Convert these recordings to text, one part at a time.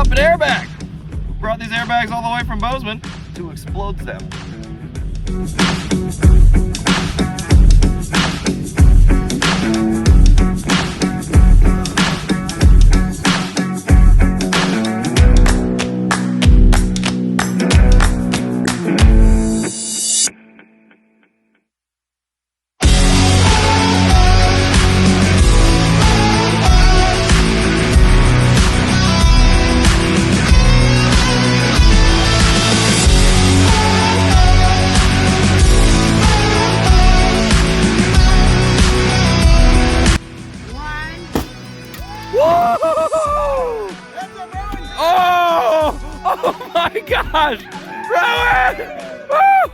up an airbag. We brought these airbags all the way from Bozeman to explode them. Oh my gosh! Rowan! Woo!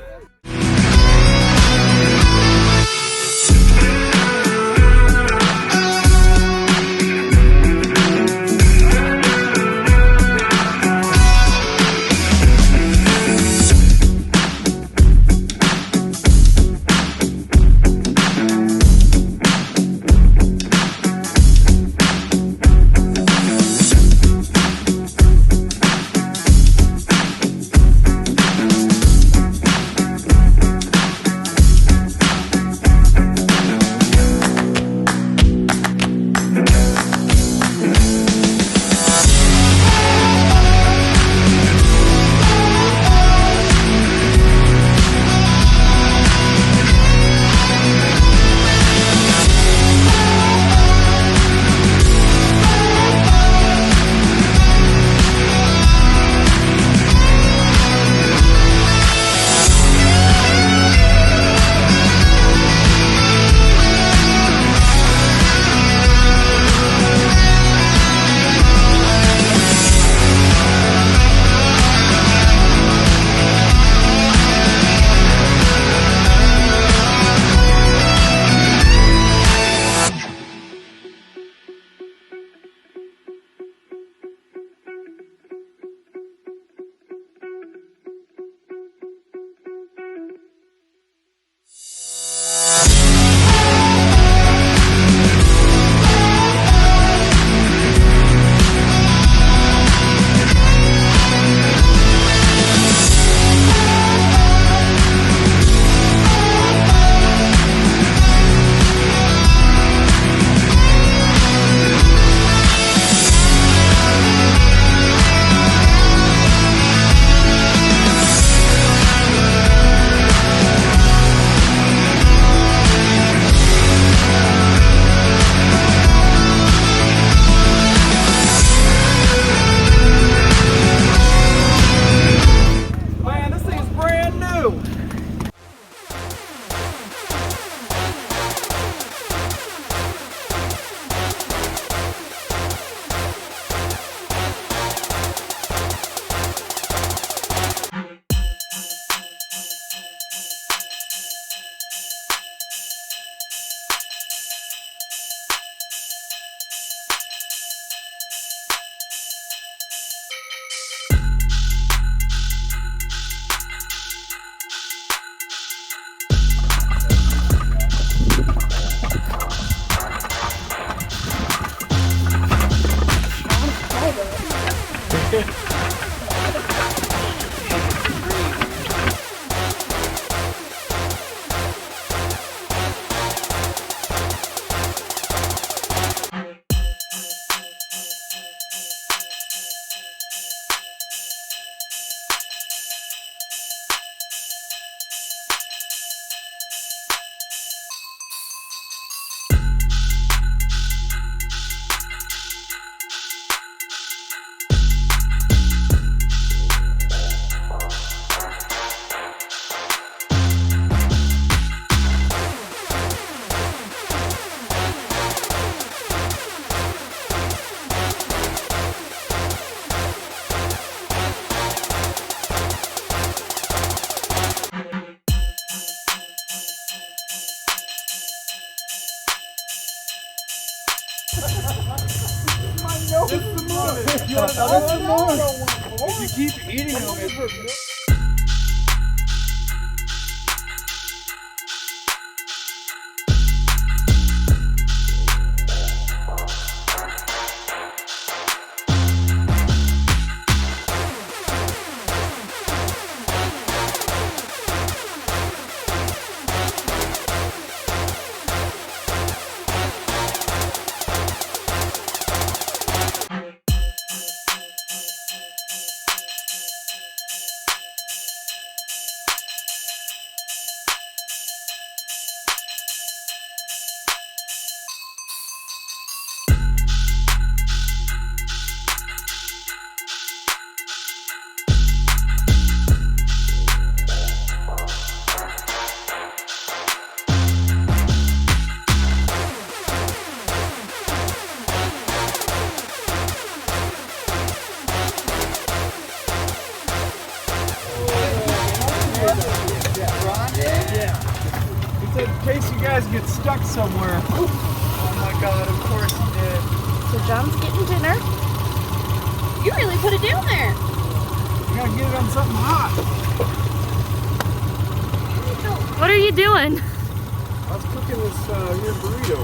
It's the more. You want another one? If you keep eating them, it's... tries to get stuck somewhere. Oh my God, of course he did. So John's getting dinner. You really put it down there. You gotta get it on something hot. What are you doing? I was cooking this your burrito.